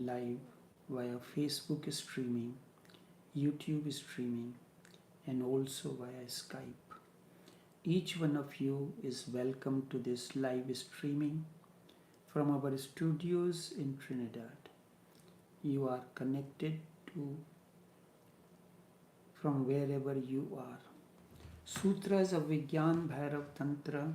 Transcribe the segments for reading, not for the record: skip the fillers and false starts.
live via Facebook streaming, YouTube streaming, and also via Skype. Each one of you is welcome to this live streaming from our studios in Trinidad. You are connected to from wherever you are. Sutras of Vigyan Bhairav Tantra.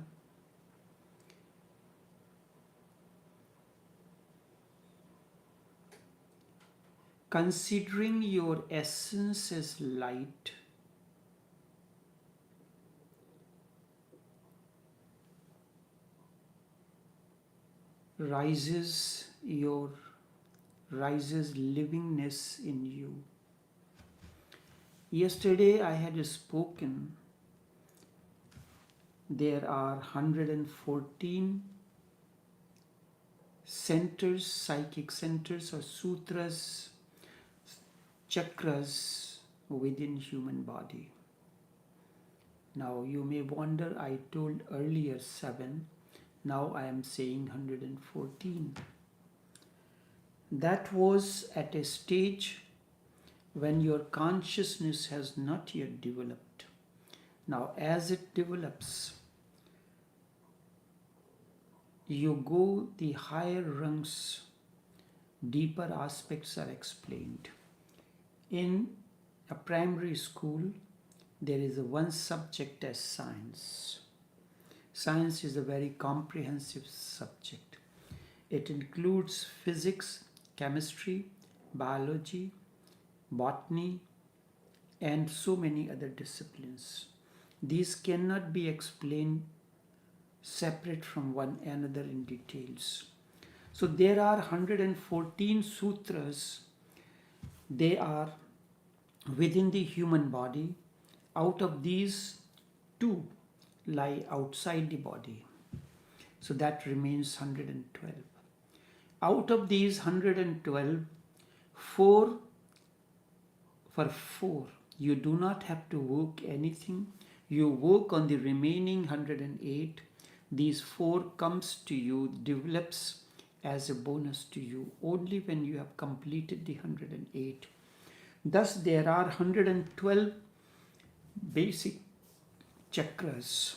Considering your essence as light, rises livingness in you. Yesterday I had spoken, there are 114 centers, psychic centers or sutras, chakras within human body. Now you may wonder, I told earlier 7, now I am saying 114. That was at a stage when your consciousness has not yet developed. Now as it develops, you go the higher rungs, deeper aspects are explained. In a primary school, there is one subject as science. Science is a very comprehensive subject. It includes physics, chemistry, biology, botany, and so many other disciplines. These cannot be explained separate from one another in details. So there are 114 sutras. They are within the human body. Out of these, 2 lie outside the body. So that remains 112. Out of these 112, 4 you do not have to work anything. You work on the remaining 108. These 4 comes to you, develops as a bonus to you only when you have completed the 108. Thus there are 112 basic chakras,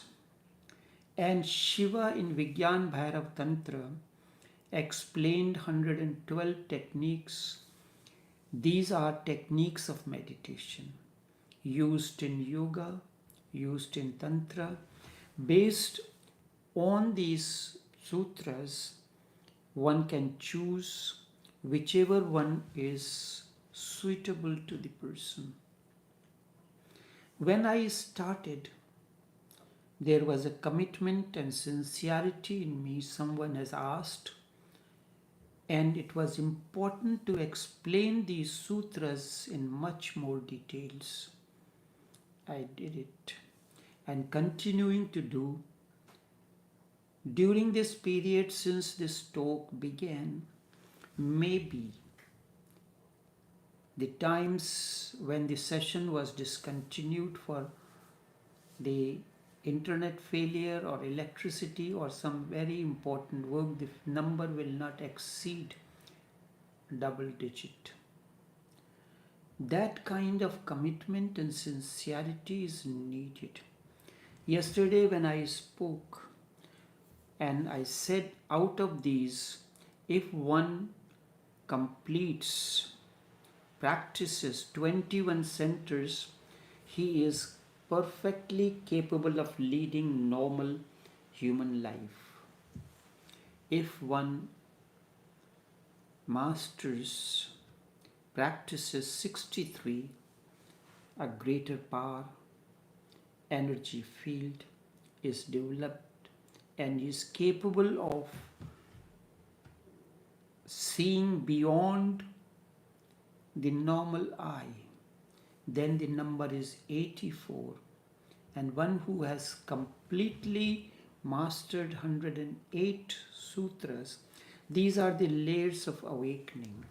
and Shiva in Vigyan Bhairav Tantra explained 112 techniques. These are techniques of meditation used in yoga, used in tantra. Based on these sutras, one can choose whichever one is suitable to the person. When I started, there was a commitment and sincerity in me. Someone has asked, and it was important to explain these sutras in much more details. I did it, and continuing to do. During this period since this talk began, maybe the times when the session was discontinued for the internet failure or electricity or some very important work, the number will not exceed double digit. That kind of commitment and sincerity is needed. Yesterday when I spoke and I said, out of these, if one completes, practices 21 centers, he is perfectly capable of leading normal human life. If one masters, practices 63, a greater power, energy field is developed and is capable of seeing beyond the normal eye, then the number is 84. And one who has completely mastered 108 sutras, these are the layers of awakening.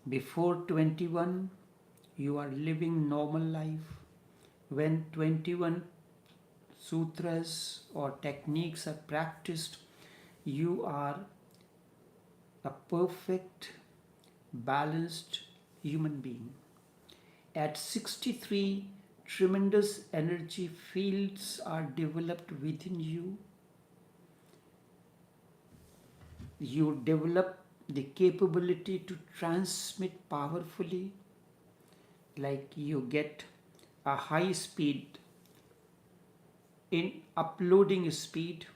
Before 21, you are living normal life. When 21 sutras or techniques are practiced, you are a perfect, balanced human being. At 63, tremendous energy fields are developed within you. You develop the capability to transmit powerfully, like you get a high speed in uploading speed,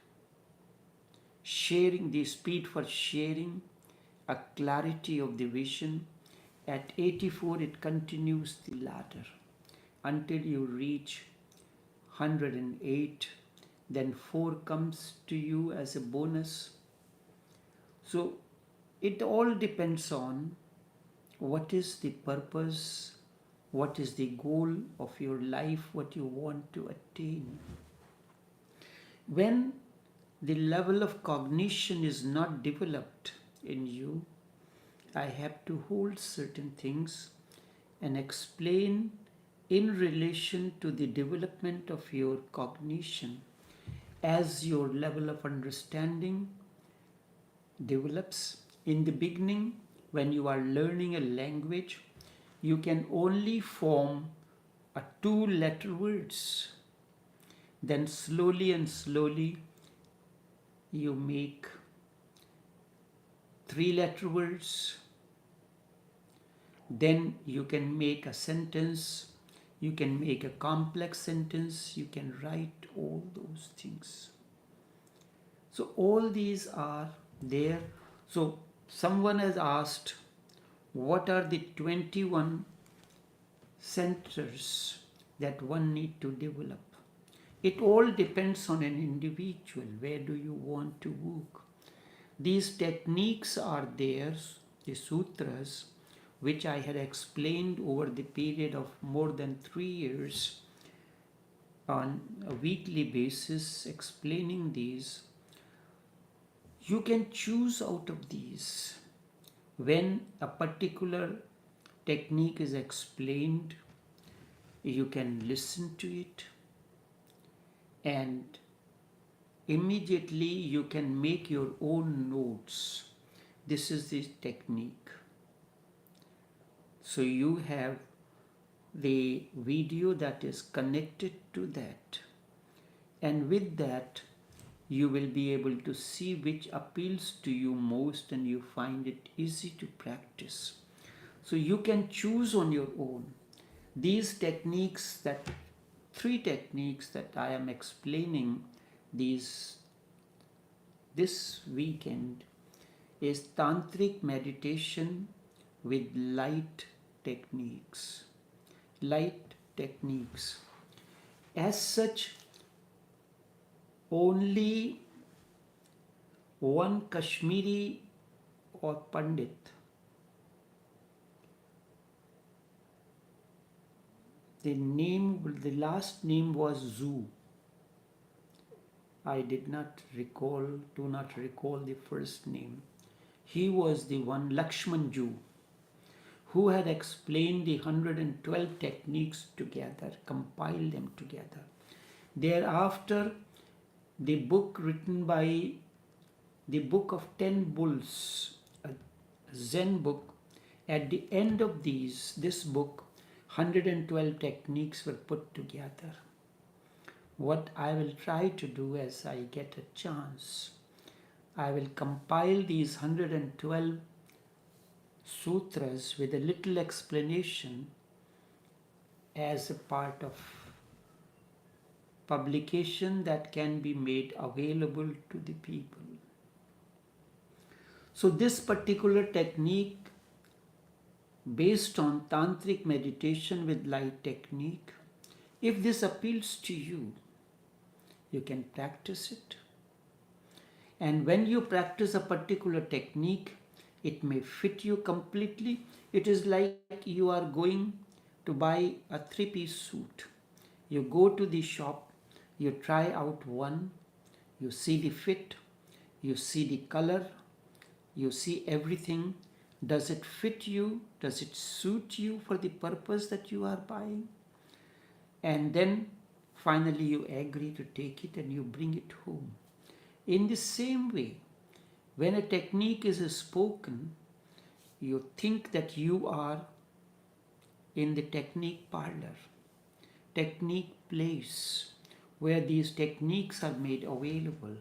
sharing the speed for sharing, a clarity of the vision. At 84, it continues the ladder until you reach 108. Then 4 comes to you as a bonus. So it all depends on what is the purpose, what is the goal of your life, what you want to attain. When the level of cognition is not developed in you, I have to hold certain things and explain in relation to the development of your cognition. As your level of understanding develops, in the beginning, when you are learning a language, you can only form a 2-letter words. Then slowly and slowly you make 3-letter words. Then you can make a sentence, you can make a complex sentence, you can write all those things. So all these are there. So someone has asked, what are the 21 centers that one need to develop? It all depends on an individual. Where do you want to work? These techniques are there, the sutras, which I had explained over the period of more than 3 years on a weekly basis, explaining these. You can choose out of these. When a particular technique is explained, you can listen to it and immediately you can make your own notes. This is the technique. So you have the video that is connected to that, and with that you will be able to see which appeals to you most and you find it easy to practice. So you can choose on your own. These techniques, that 3 techniques that I am explaining this weekend, is tantric meditation with light techniques. Light techniques. As such, only one Kashmiri or Pandit the last name was Zoo. I do not recall the first name. He was the one, Lakshman Ju, who had explained the 112 techniques together, compiled them together. Thereafter, the book written by the Book of 10 Bulls, a Zen book, at the end of this book, 112 techniques were put together. What I will try to do as I get a chance, I will compile these 112 sutras with a little explanation as a part of publication that can be made available to the people. So this particular technique, based on tantric meditation with light technique, if this appeals to you, you can practice it. And when you practice a particular technique, it may fit you completely. It is like you are going to buy a 3-piece suit. You go to the shop, you try out one, you see the fit, you see the color, you see everything. Does it fit you? Does it suit you for the purpose that you are buying? And then finally you agree to take it and you bring it home. In the same way, When a technique is spoken, you think that you are in the technique parlor, technique place, where these techniques are made available.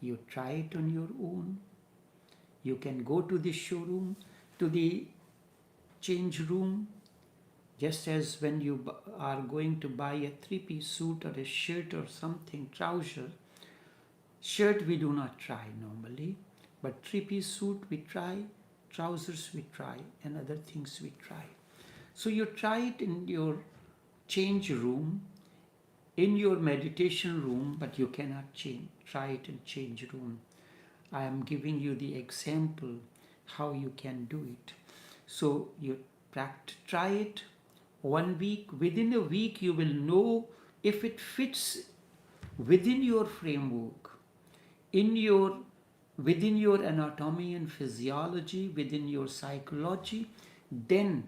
You try it on your own. You can go to the showroom, to the change room, just as when you are going to buy a three-piece suit or a shirt or something, trouser. Shirt we do not try normally, but three-piece suit we try, trousers we try, and other things we try. So you try it in your change room, in your meditation room, but you cannot try it in change room. I am giving you the example how you can do it. So you try it 1 week. Within a week you will know if it fits within your framework, within your anatomy and physiology, within your psychology. Then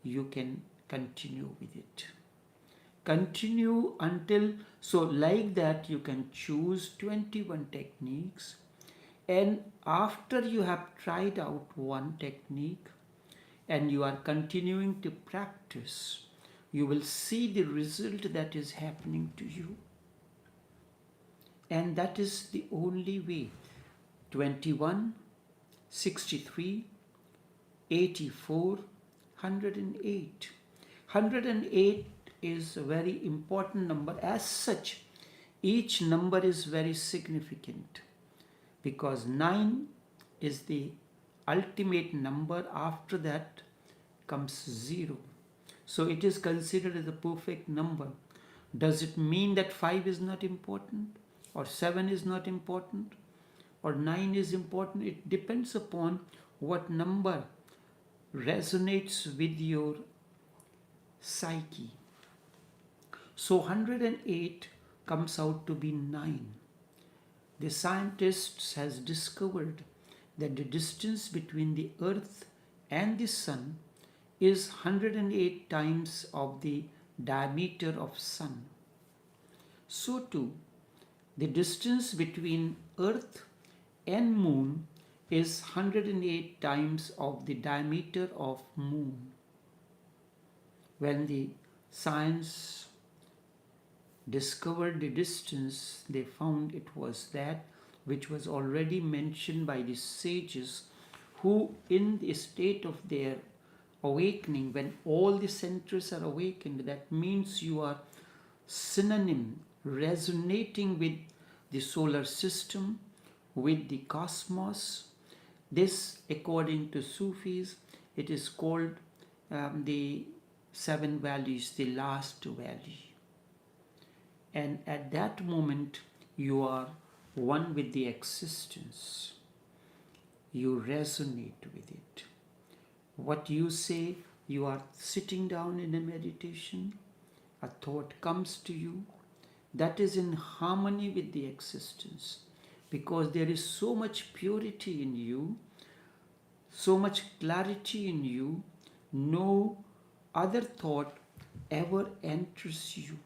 you can continue with it. Continue until, so like that you can choose 21 techniques, and after you have tried out one technique and you are continuing to practice, you will see the result that is happening to you. And that is the only way. 21, 63, 84, 108. 108 is a very important number. As such, each number is very significant, because 9 is the ultimate number. After that comes 0. So it is considered as a perfect number. Does it mean that 5 is not important, or 7 is not important, or 9 is important? It depends upon what number resonates with your psyche. So 108 comes out to be 9. The scientists has discovered that the distance between the earth and the sun is 108 times of the diameter of sun. So too, the distance between earth and moon is 108 times of the diameter of moon. When the science discovered the distance, they found it was that which was already mentioned by the sages, who in the state of their awakening, when all the centers are awakened, that means you are synonym, resonating with the solar system, with the cosmos. This, according to Sufis, it is called the 7 valleys, the last valley. And at that moment, you are one with the existence. You resonate with it. What you say, you are sitting down in a meditation, a thought comes to you, that is in harmony with the existence, because there is so much purity in you, so much clarity in you, no other thought ever enters you.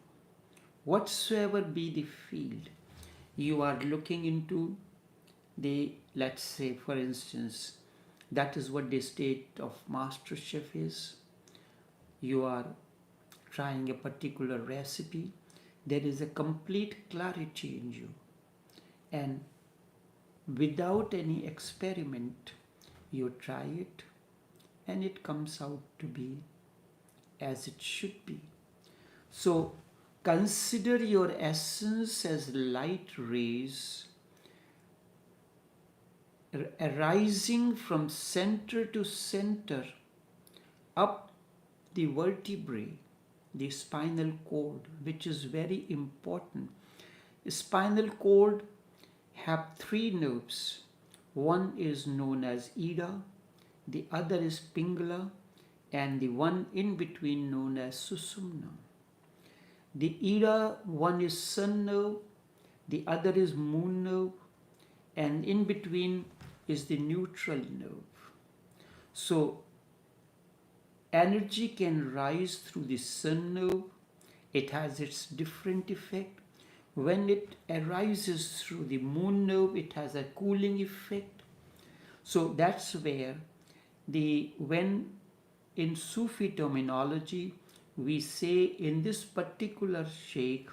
Whatsoever be the field, you are looking into the, let's say for instance, that is what the state of master chef is. You are trying a particular recipe. There is a complete clarity in you, and without any experiment, you try it and it comes out to be as it should be. So consider your essence as light rays arising from center to center up the vertebrae, the spinal cord, which is very important. The spinal cord have 3 nerves. One is known as Ida, the other is Pingala, and the one in between known as Susumna. The Ida one is sun nerve, the other is moon nerve, and in between is the neutral nerve. So energy can rise through the sun nerve. It has its different effect. When it arises through the moon nerve, it has a cooling effect. So that's where when in Sufi terminology we say in this particular sheikh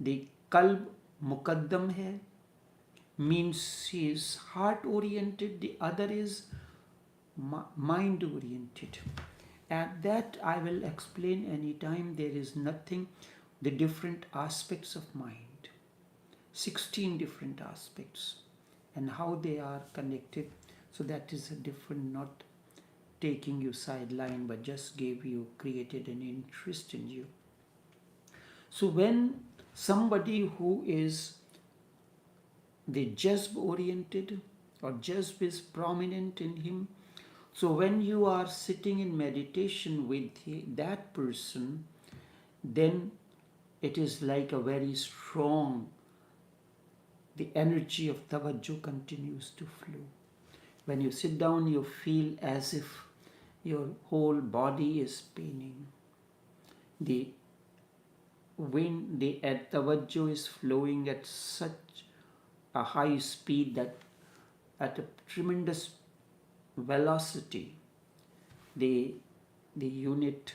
the kalb mukaddam hai, means he is heart oriented, the other is mind oriented. And that I will explain anytime. There is nothing, the different aspects of mind, 16 different aspects, and how they are connected. So that is a different, not taking you sideline, but just created an interest in you. So when somebody who is the jazb oriented, or jazb is prominent in him, so when you are sitting in meditation with that person, then it is like a very strong, the energy of tawajjuh continues to flow. When you sit down, you feel as if your whole body is paining. The wind, the tawajjuh is flowing at such a high speed that at a tremendous velocity, the unit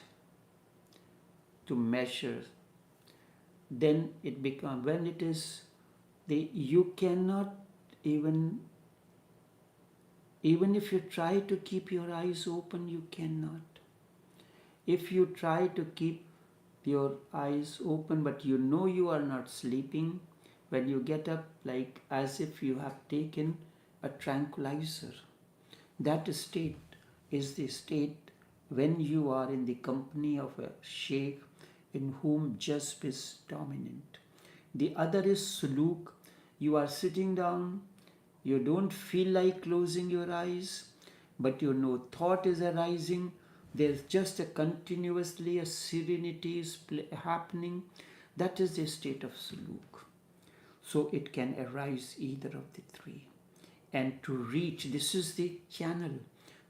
to measure, then it becomes, when it is you cannot even if you try to keep your eyes open, you cannot. If you try to keep your eyes open but you know you are not sleeping, when you get up, like as if you have taken a tranquilizer, that state is the state when you are in the company of a sheikh in whom jazb is dominant. The other is suluk. You are sitting down, you don't feel like closing your eyes, but you know thought is arising. There's just a continuously a serenity is happening. That is the state of suluk. So it can arise either of the three. And to reach, this is the channel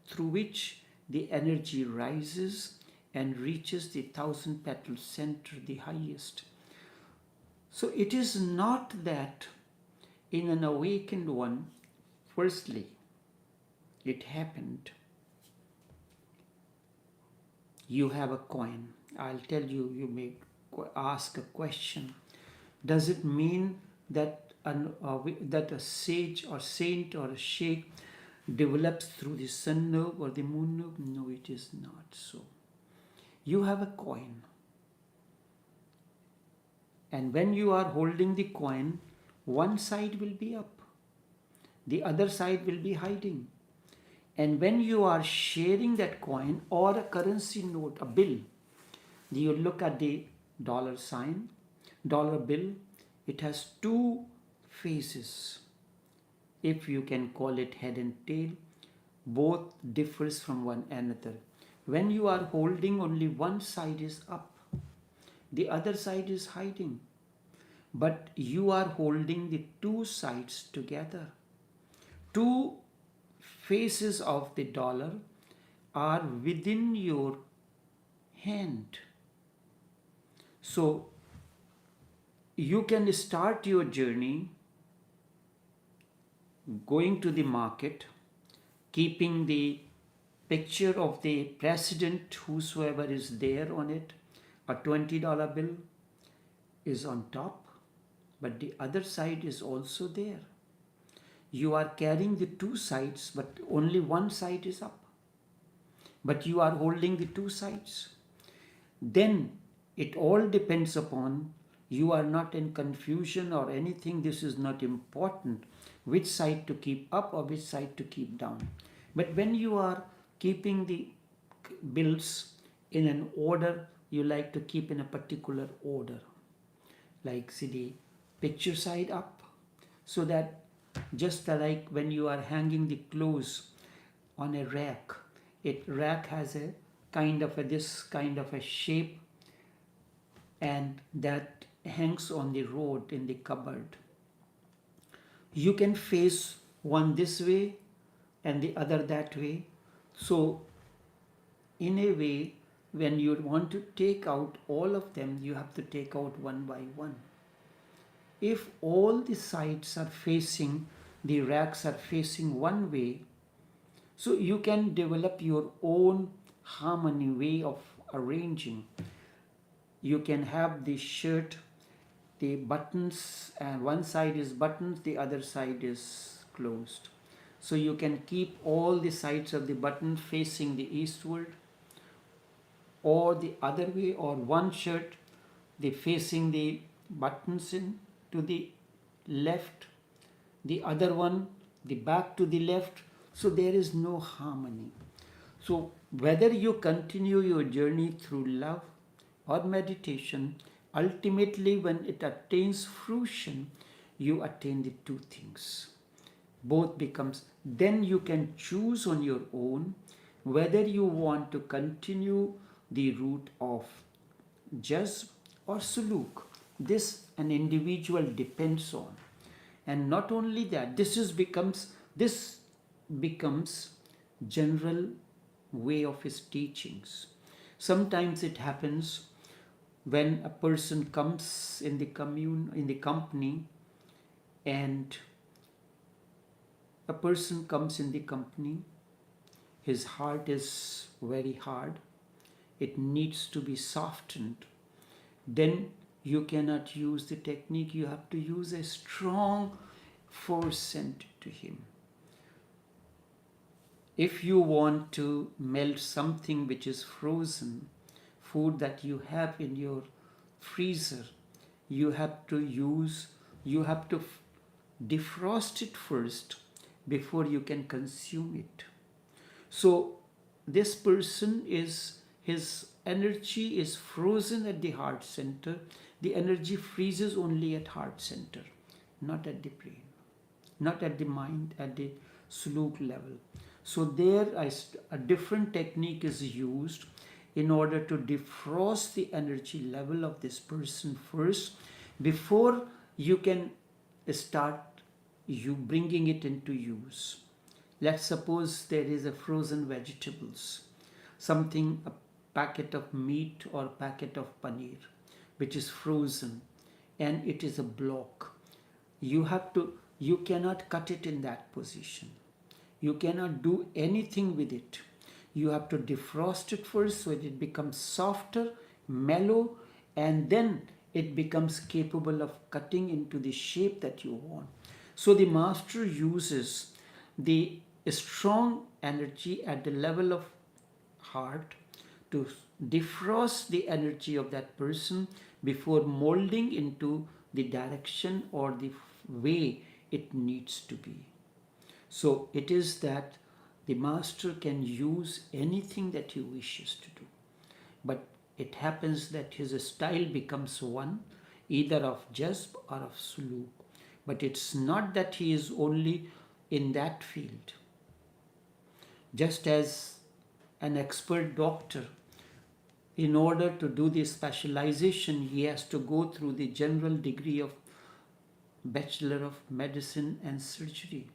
through which the energy rises and reaches the 1,000-petal center, the highest. So it is not that in an awakened one, firstly, it happened. You have a coin. I'll tell you, you may ask a question. Does it mean that that a sage or saint or a sheikh develops through the sun nerve or the moon nerve? No, it is not so. You have a coin. And when you are holding the coin, one side will be up, the other side will be hiding. And when you are sharing that coin or a currency note, a bill, you look at the dollar sign, dollar bill, it has two faces, if you can call it head and tail. Both differs from one another. When you are holding, only one side is up, the other side is hiding, but you are holding the two sides together. Two faces of the dollar are within your hand. So you can start your journey going to the market, keeping the picture of the president, whosoever is there on it. A $20 bill is on top, but the other side is also there. You are carrying the two sides, but only one side is up. But you are holding the two sides. Then it all depends upon, you are not in confusion or anything. This is not important, which side to keep up or which side to keep down. But when you are keeping the bills in an order, you like to keep in a particular order. Like see the picture side up, so that just like when you are hanging the clothes on a rack, rack has a kind of this kind of a shape, and that hangs on the road in the cupboard. You can face one this way and the other that way. So in a way, when you want to take out all of them, you have to take out one by one. If all the sides are facing, the racks are facing one way, So you can develop your own harmony way of arranging. You can have the shirt, the buttons, and one side is buttons, the other side is closed. So you can keep all the sides of the button facing the eastward, or the other way, or one shirt, the facing the buttons in to the left, the other one, the back to the left. So there is no harmony. So whether you continue your journey through love or meditation, ultimately when it attains fruition, you attain the two things. Both becomes, then you can choose on your own whether you want to continue the route of jazb or suluk. This an individual depends on. And not only that, this becomes general way of his teachings. Sometimes it happens when a person comes in the company, and a person comes in the company, his heart is very hard, it needs to be softened. Then you cannot use the technique, you have to use a strong force sent to him. If you want to melt something which is frozen, food that you have in your freezer, you have to defrost it first before you can consume it. So this person his energy is frozen at the heart center. The energy freezes only at heart center, not at the brain, not at the mind, at the suluk level. So there a different technique is used in order to defrost the energy level of this person first before you can start you bringing it into use. Let's suppose there is a frozen vegetables, something, a packet of meat or packet of paneer which is frozen and it is a block. You cannot cut it in that position. You cannot do anything with it. You have to defrost it first so that it becomes softer, mellow, and then it becomes capable of cutting into the shape that you want. So the master uses the strong energy at the level of heart to defrost the energy of that person before molding into the direction or the way it needs to be. So it is that the master can use anything that he wishes to do. But it happens that his style becomes one, either of jazb or of suluk. But it's not that he is only in that field. Just as an expert doctor, in order to do the specialization, he has to go through the general degree of Bachelor of Medicine and Surgery.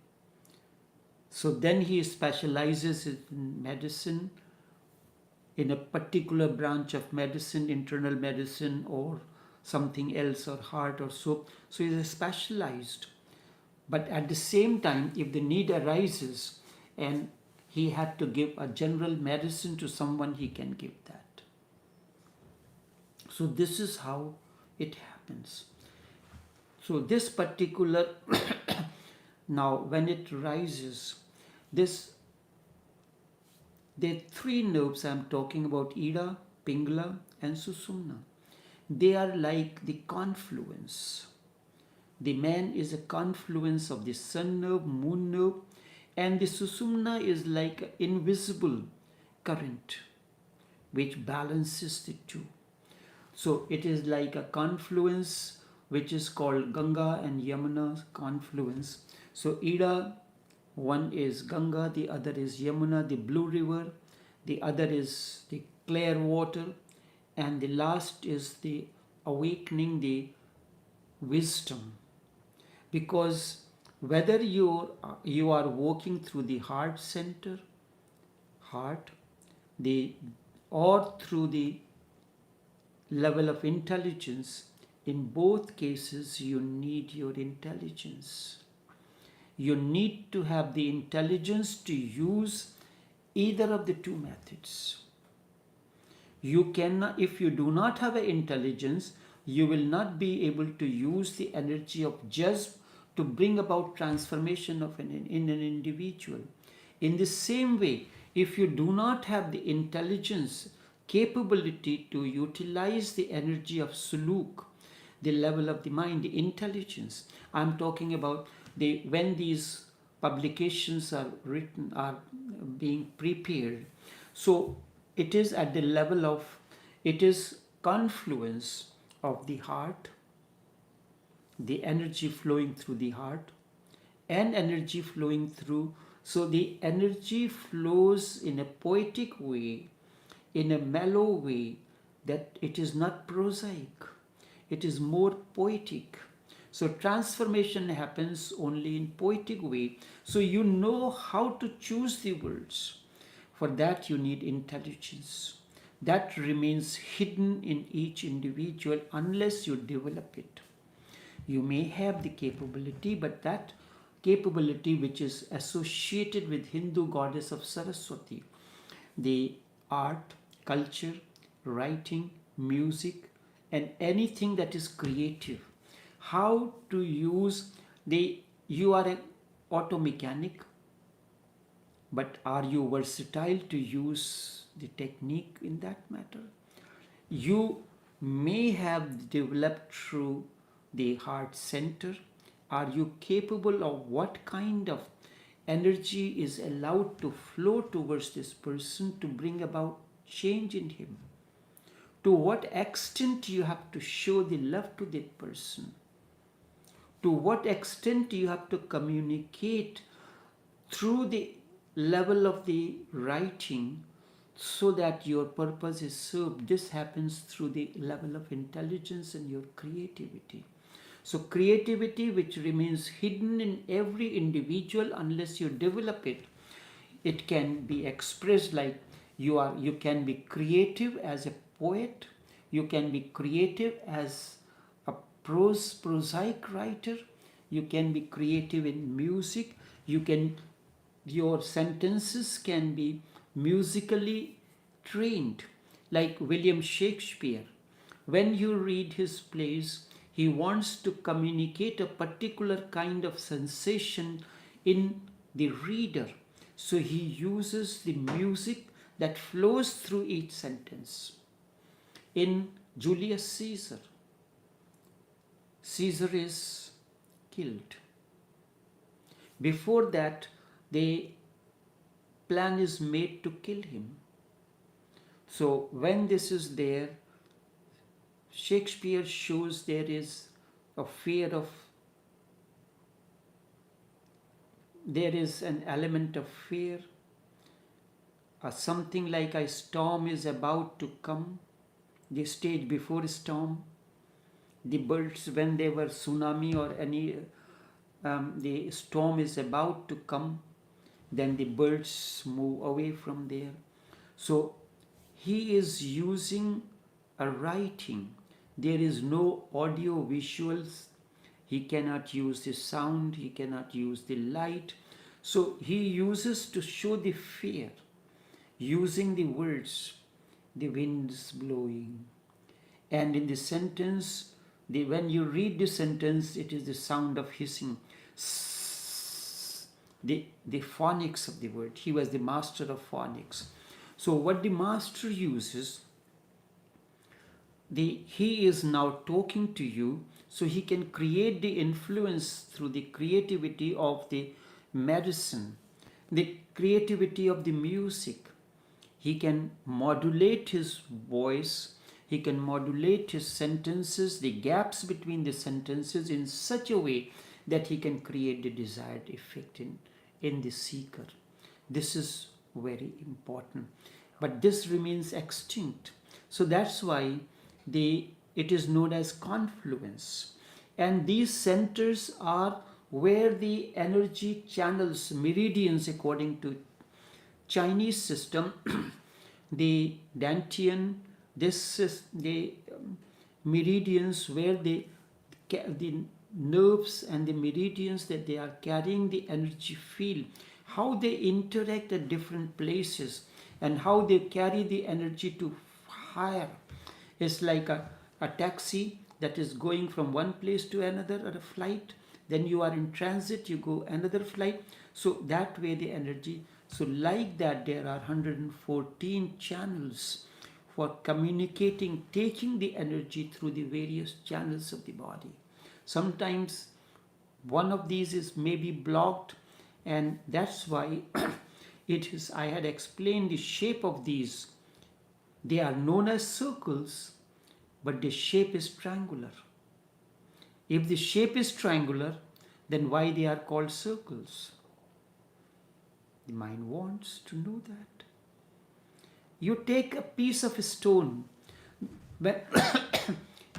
So then he specializes in medicine, in a particular branch of medicine, internal medicine or something else, or heart or so. So he is specialized. But at the same time, if the need arises and he had to give a general medicine to someone, he can give that. So this is how it happens. So this particular, now when it rises, there are three nerves I am talking about, Ida, Pingala and Susumna. They are like the confluence. The man is a confluence of the sun nerve, moon nerve, and the Susumna is like an invisible current which balances the two. So it is like a confluence which is called Ganga and Yamuna confluence. So Ida, one is Ganga, the other is Yamuna, the blue river, the other is the clear water, and the last is the awakening, the wisdom. Because whether you are walking through the heart center, or through the level of intelligence, in both cases you need your intelligence. You need to have the intelligence to use either of the two methods. You cannot, if you do not have an intelligence, you will not be able to use the energy of jazb to bring about transformation in an individual. In the same way, if you do not have the intelligence, capability to utilize the energy of suluk, the level of the mind, the intelligence, I'm talking about when these publications are written, are being prepared. So it is at the level of, it is confluence of the heart, the energy flowing through the heart, and energy flowing through. So the energy flows in a poetic way, in a mellow way, that it is not prosaic, it is more poetic. So transformation happens only in poetic way. So you know how to choose the words. For that you need intelligence. That remains hidden in each individual unless you develop it. You may have the capability, but that capability which is associated with Hindu goddess of Saraswati, the art, culture, writing, music, and anything that is creative. How to use you are an auto mechanic, but are you versatile to use the technique in that matter? You may have developed through the heart center. Are you capable of what kind of energy is allowed to flow towards this person to bring about change in him? To what extent you have to show the love to that person? To what extent you have to communicate through the level of the writing so that your purpose is served? This happens through the level of intelligence and your creativity. So creativity which remains hidden in every individual unless you develop it, it can be expressed like you can be creative as a poet, you can be creative as a prosaic writer, you can be creative in music, your sentences can be musically trained, like William Shakespeare. When you read his plays, he wants to communicate a particular kind of sensation in the reader. So he uses the music that flows through each sentence. In Julius Caesar, Caesar is killed. Before that, the plan is made to kill him. So when this is there, Shakespeare shows there is a fear of, there is an element of fear, something like a storm is about to come, the stage before a storm. The birds, when they were tsunami or any, the storm is about to come, then the birds move away from there. So he is using a writing. There is no audio visuals. He cannot use the sound. He cannot use the light. So he uses to show the fear, using the words, the winds blowing. And in the sentence, when you read the sentence, it is the sound of hissing. The phonics of the word. He was the master of phonics. So what the master uses, he is now talking to you, so he can create the influence through the creativity of the medicine, the creativity of the music. He can modulate his voice, he can modulate his sentences, the gaps between the sentences in such a way that he can create the desired effect in the seeker. This is very important. But this remains extinct. So that's why it is known as confluence. And these centers are where the energy channels, meridians according to Chinese system, the Dantian, this is the meridians where the nerves and the meridians that they are carrying the energy field how they interact at different places, and how they carry the energy to higher. It's like a taxi that is going from one place to another, or a flight. Then you are in transit, you go another flight. So that way the energy. So like that, there are 114 channels for communicating, taking the energy through the various channels of the body. Sometimes one of these is maybe blocked, and that's why it is, I had explained the shape of these. They are known as circles, but the shape is triangular. If the shape is triangular, then why they are called circles? The mind wants to know that. You take a piece of stone. When,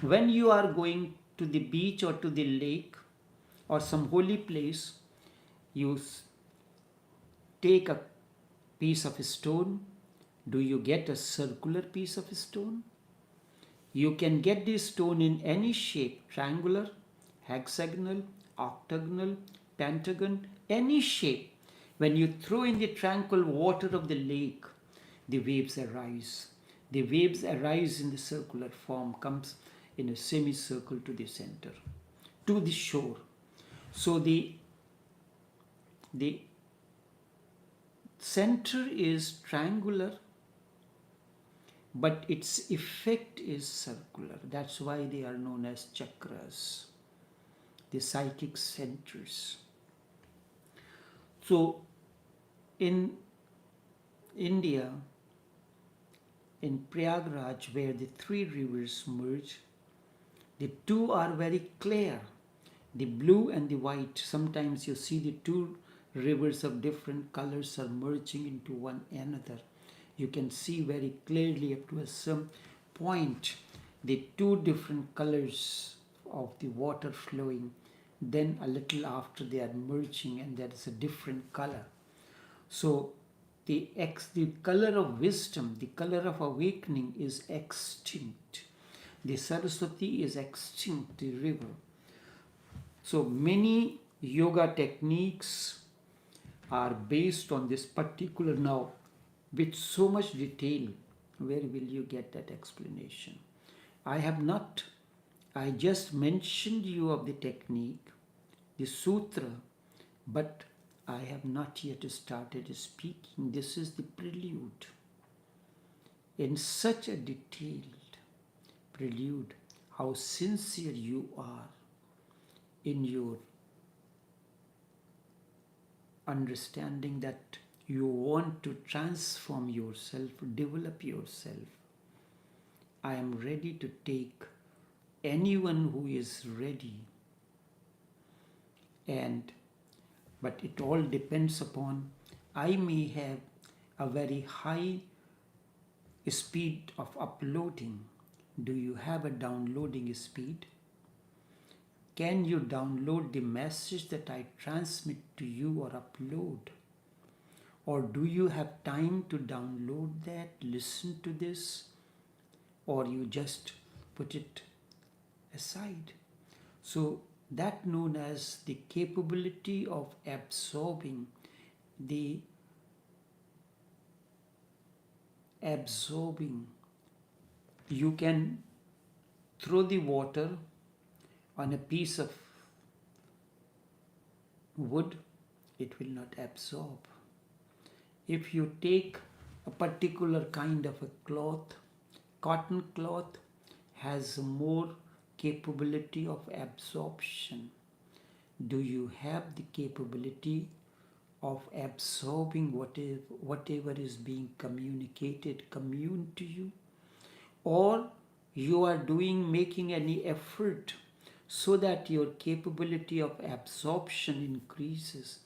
when you are going to the beach or to the lake or some holy place, you take a piece of stone. Do you get a circular piece of stone? You can get this stone in any shape, triangular, hexagonal, octagonal, pentagon, any shape. When you throw in the tranquil water of the lake, the waves arise. The waves arise in the circular form, comes in a semicircle to the center, to the shore. So the center is triangular, but its effect is circular. That's why they are known as chakras, the psychic centers. So in India, in Prayagraj, where the three rivers merge, the two are very clear, the blue and the white. Sometimes you see the two rivers of different colors are merging into one another. You can see very clearly up to a some point the two different colors of the water flowing. Then a little after they are merging, and there is a different color. So the color of wisdom, the color of awakening is extinct. The Saraswati is extinct, the river. So many yoga techniques are based on this particular. Now, with so much detail, where will you get that explanation? I just mentioned you of the technique, the sutra, but I have not yet started speaking. This is the prelude. In such a detailed prelude, how sincere you are in your understanding that you want to transform yourself, develop yourself. I am ready to take anyone who is ready. But it all depends upon, I may have a very high speed of uploading. Do you have a downloading speed? Can you download the message that I transmit to you or upload? Or do you have time to download that, listen to this, or you just put it aside? So that known as the capability of absorbing, you can throw the water on a piece of wood, it will not absorb. If you take a particular kind of a cloth, cotton cloth has more capability of absorption. Do you have the capability of absorbing whatever is being communicated, commune to you? Or you are making any effort so that your capability of absorption increases.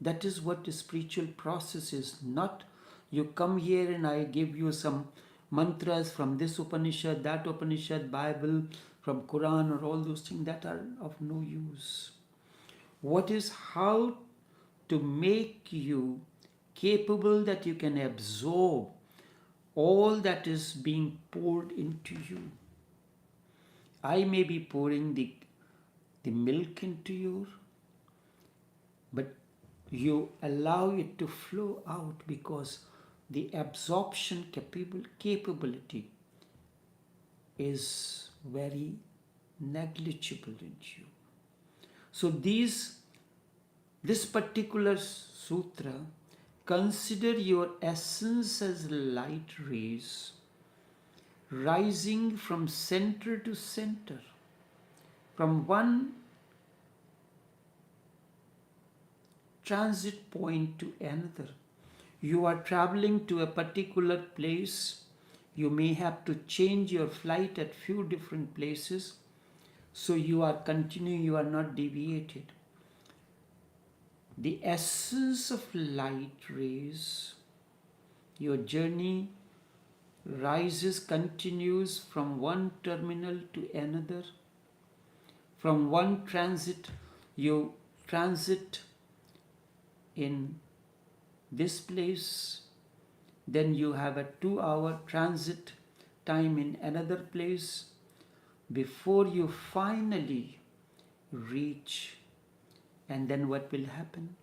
That is what the spiritual process is. Not you come here and I give you some mantras from this Upanishad, that Upanishad, Bible, from Quran, or all those things that are of no use. What is how to make you capable that you can absorb all that is being poured into you. I may be pouring the milk into you, but you allow it to flow out because the absorption capability is very negligible in you. So this particular sutra, consider your essence as light rays rising from center to center, from one transit point to another. You are traveling to a particular place. You may have to change your flight at few different places. So you are continuing, you are not deviated. The essence of light rays, your journey rises, continues from one terminal to another. From one transit, you transit in this place, then you have a 2-hour transit time in another place before you finally reach. And then what will happen?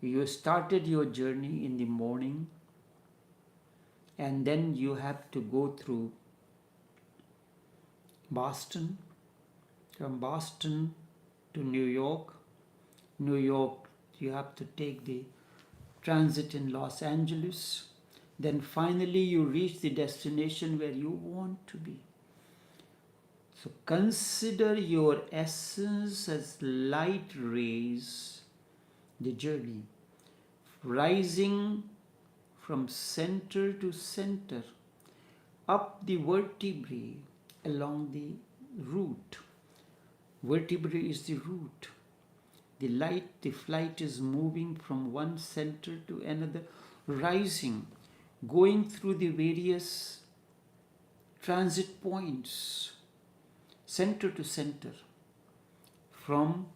You started your journey in the morning, and then you have to go through Boston, from Boston to New York. New York, you have to take the transit in Los Angeles. Then finally you reach the destination where you want to be. So consider your essence as light rays, the journey, rising from center to center, up the vertebrae along the route. Vertebrae is the route. The flight is moving from one center to another, rising, going through the various transit points, center to center, from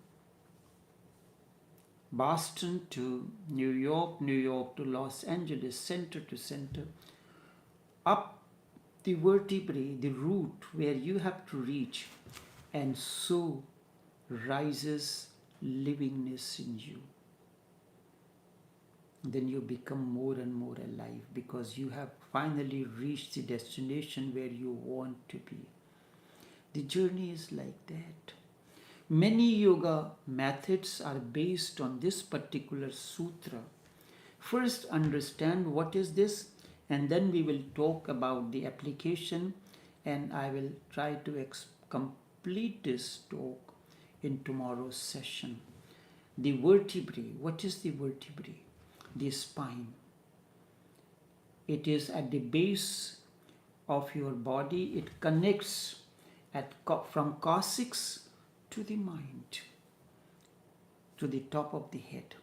Boston to New York, New York to Los Angeles, center to center, up the vertebrae, the route where you have to reach, and so rises livingness in you. Then you become more and more alive because you have finally reached the destination where you want to be. The journey is like that. Many yoga methods are based on this particular sutra. First, understand what is this, and then we will talk about the application, and I will try to complete this talk in tomorrow's session. The vertebrae. What is the vertebrae? The spine. It is at the base of your body. It connects from coccyx to the mind, to the top of the head.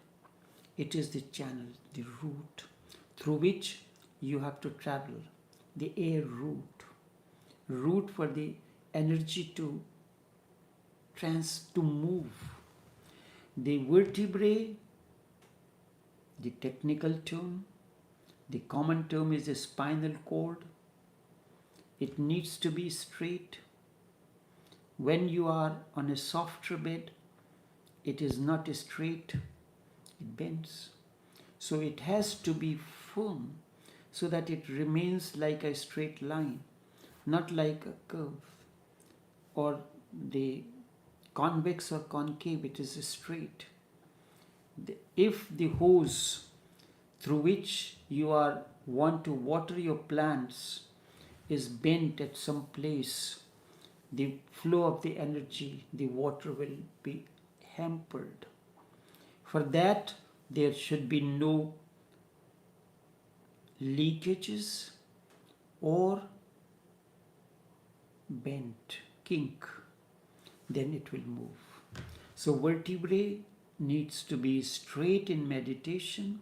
It is the channel, the route through which you have to travel, the air route for the energy to move. The vertebrae, the technical term, the common term is the spinal cord. It needs to be straight. When you are on a softer bed, it is not straight, it bends. So it has to be firm so that it remains like a straight line, not like a curve or the convex or concave, it is straight. If the hose through which you want to water your plants is bent at some place, the flow of the energy, the water will be hampered. For that, there should be no leakages or bent, kink. Then it will move. So vertebrae needs to be straight in meditation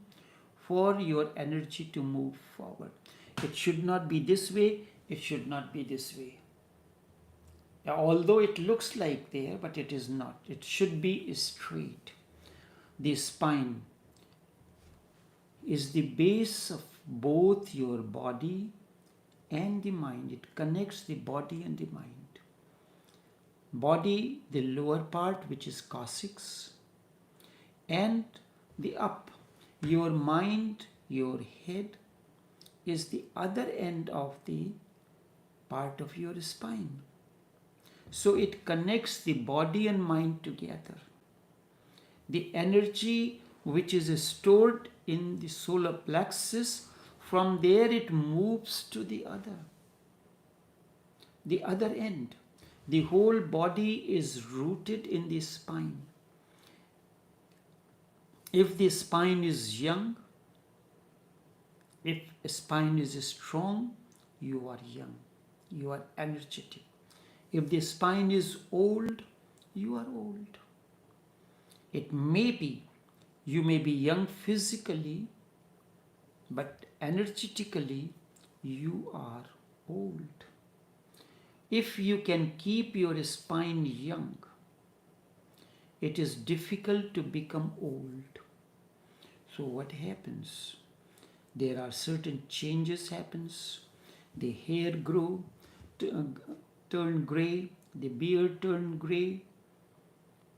for your energy to move forward. It should not be this way, it should not be this way. Although it looks like there, but it is not. It should be straight. The spine is the base of both your body and the mind. It connects the body and the mind. Body, the lower part, which is coccyx, and the up. Your mind, your head is the other end of the part of your spine. So it connects the body and mind together. The energy which is stored in the solar plexus, from there it moves to the other end. The whole body is rooted in the spine. If the spine is young, if a spine is strong, you are young, you are energetic. If the spine is old, you are old. It may be, you may be young physically, but energetically, you are old. If you can keep your spine young, it is difficult to become old. So what happens? There are certain changes happens. The hair grow, turn gray, the beard turn gray.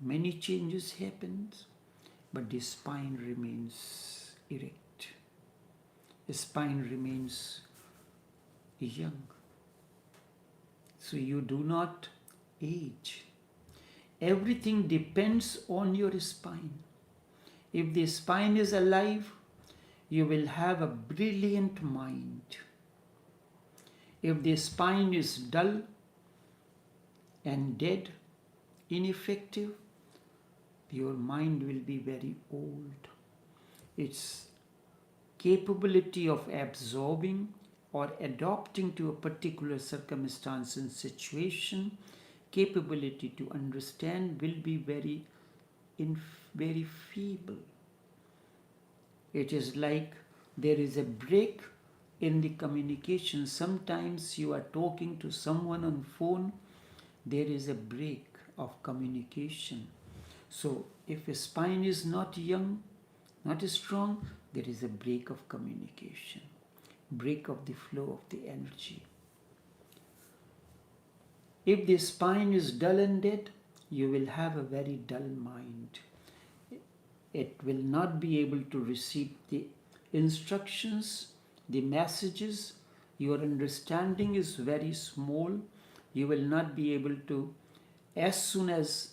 Many changes happens, but the spine remains erect. The spine remains young. So you do not age. Everything depends on your spine. If the spine is alive, you will have a brilliant mind. If the spine is dull and dead, ineffective, your mind will be very old. Its capability of absorbing or adapting to a particular circumstance and situation, capability to understand will be very feeble. It is like there is a break in the communication. Sometimes you are talking to someone on phone, there is a break of communication. So if a spine is not young, not strong, there is a break of communication, break of the flow of the energy. If the spine is dull and dead, you will have a very dull mind. It will not be able to receive the instructions, the messages. Your understanding is very small. You will not be able to, as soon as,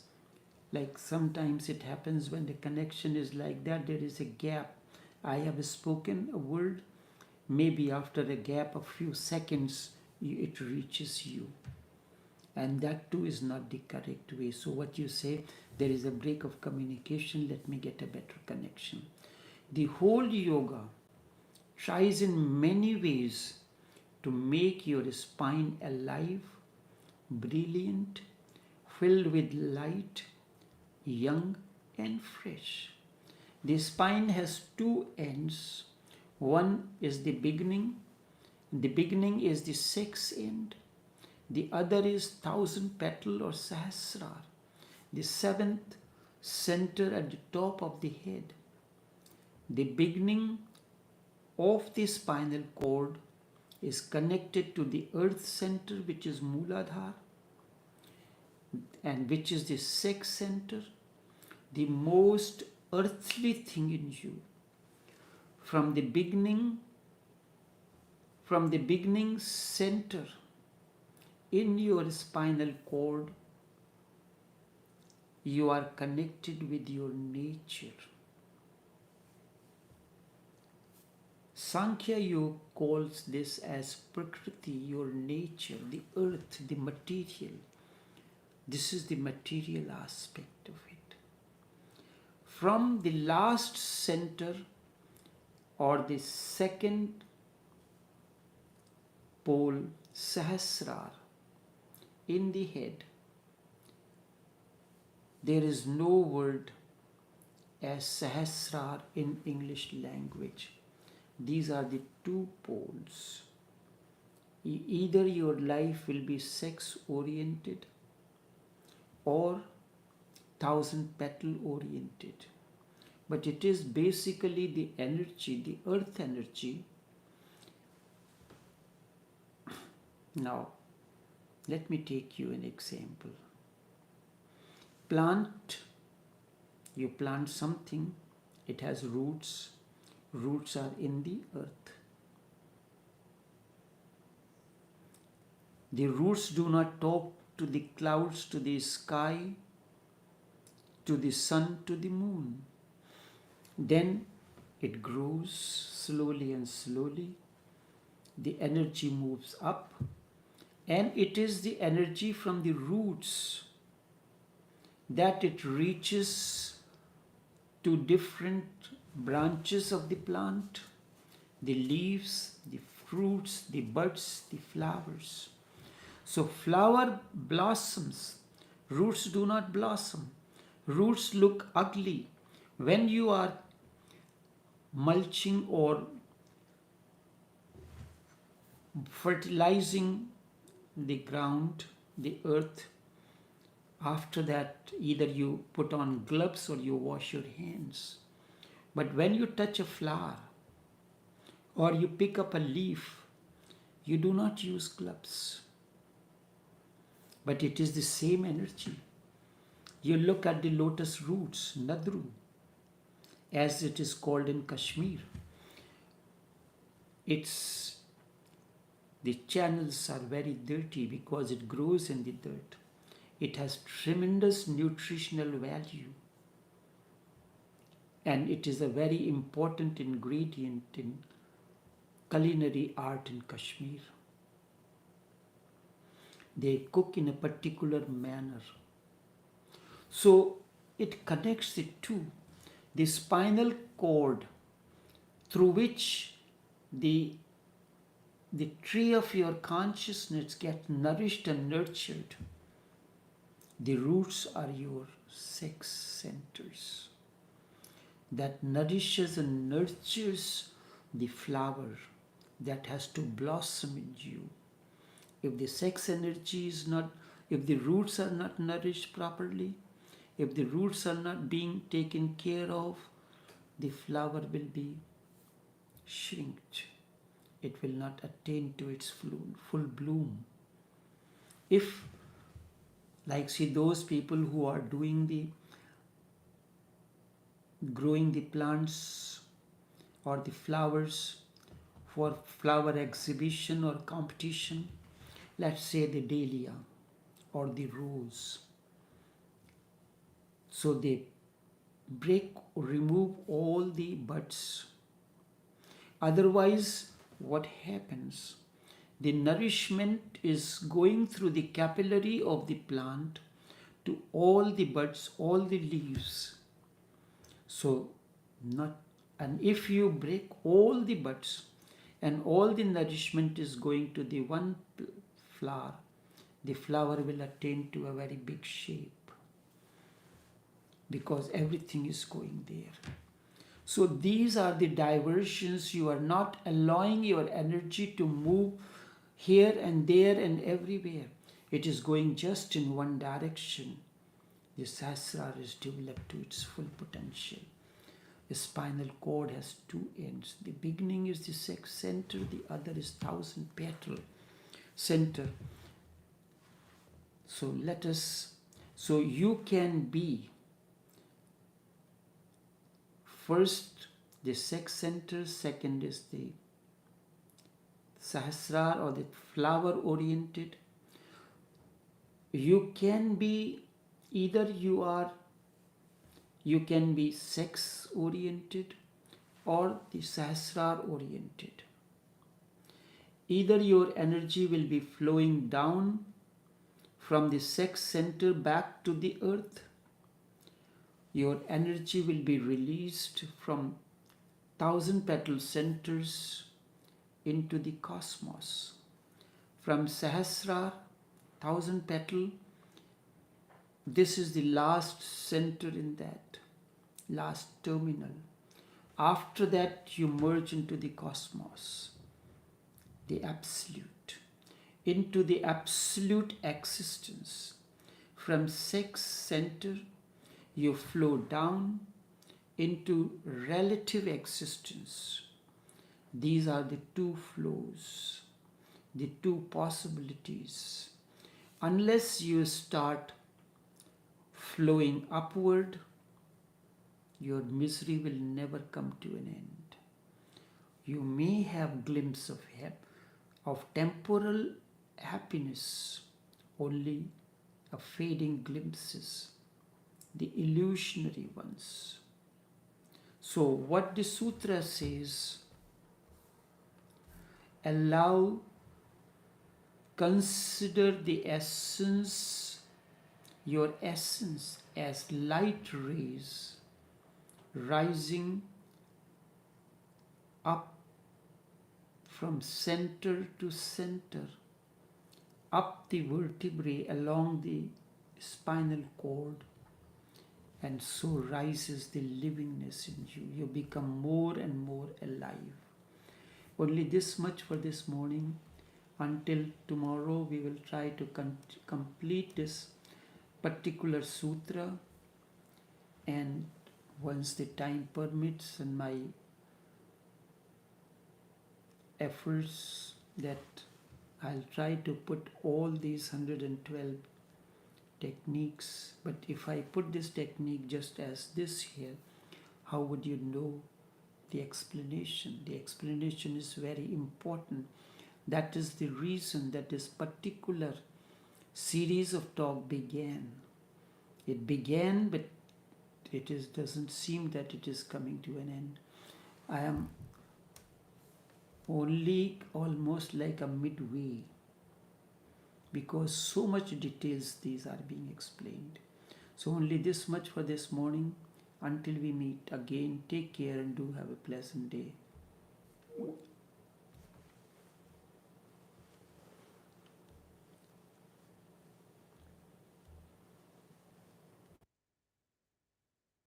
like sometimes it happens when the connection is like that, there is a gap. I have spoken a word, maybe after a gap of few seconds, it reaches you. And that too is not the correct way. So what you say, there is a break of communication, let me get a better connection. The whole yoga tries in many ways to make your spine alive, brilliant, filled with light, young and fresh. The spine has two ends. One is the beginning. The beginning is the sex end. The other is thousand petal or sahasrar, the seventh center at the top of the head. The beginning of the spinal cord is connected to the earth center, which is Mooladhara, and which is the sex center, the most earthly thing in you. From the beginning center in your spinal cord, you are connected with your nature. Sankhya Yoga calls this as Prakriti, your nature, the earth, the material. This is the material aspect of it. From the last center or the second pole, Sahasrar, in the head, there is no word as Sahasrar in English language. These are the two poles. Either your life will be sex oriented or thousand petal oriented. But it is basically the energy, the earth energy. Now, let me take you an example. Plant You plant something, it has roots. Roots are in the earth. The roots do not talk to the clouds, to the sky, to the sun, to the moon. Then it grows slowly and slowly. The energy moves up, and it is the energy from the roots that it reaches to different branches of the plant, the leaves, the fruits, the buds, the flowers. So flower blossoms, roots do not blossom. Roots look ugly when you are mulching or fertilizing the ground, the earth. After that, either you put on gloves or you wash your hands. But when you touch a flower or you pick up a leaf, you do not use gloves. But it is the same energy. You look at the lotus roots, nadru, as it is called in Kashmir. The channels are very dirty because it grows in the dirt. It has tremendous nutritional value. And it is a very important ingredient in culinary art in Kashmir. They cook in a particular manner. So it connects the two. The spinal cord through which the tree of your consciousness gets nourished and nurtured. The roots are your sex centers that nourishes and nurtures the flower that has to blossom in you. If the sex energy is not, if the roots are not nourished properly, if the roots are not being taken care of, the flower will be shrinked. It will not attain to its full bloom. If, like see those people who are growing the plants or the flowers for flower exhibition or competition, let's say the dahlia or the rose. So they remove all the buds. Otherwise, what happens? The nourishment is going through the capillary of the plant to all the buds, all the leaves. And if you break all the buds and all the nourishment is going to the one flower, the flower will attain to a very big shape because everything is going there. So these are the diversions. You are not allowing your energy to move here and there and everywhere. It is going just in one direction. The sahasrara is developed to its full potential. The spinal cord has two ends. The beginning is the sex center, the other is 1,000 petal center. So you can be first the sex center, second is the sahasrara or the flower oriented. You can be either you can be sex oriented or the sahasrara oriented. Either your energy will be flowing down from the sex center back to the earth. Your energy will be released from 1,000 petal centers into the cosmos. From Sahasrara, 1,000 petal, this is the last center in that, last terminal. After that, you merge into the cosmos, the absolute, into the absolute existence. From sex center, you flow down into relative existence. These are the two flows, the two possibilities. Unless you start flowing upward, your misery will never come to an end. You may have glimpse of temporal happiness, only a fading glimpses, the illusionary ones. So what the sutra says, consider the essence, your essence as light rays rising up from center to center, up the vertebrae along the spinal cord, and so rises the livingness in you. You become more and more alive. Only this much for this morning. Until tomorrow, we will try to complete this particular sutra, and once the time permits and my efforts, that I'll try to put all these 112 techniques. But if I put this technique just as this here, how would you know the explanation? The explanation is very important. That is the reason that this particular series of talk began. It began, but doesn't seem that it is coming to an end. I am only almost like a midway, because so much details these are being explained. So only this much for this morning. Until we meet again, take care and do have a pleasant day.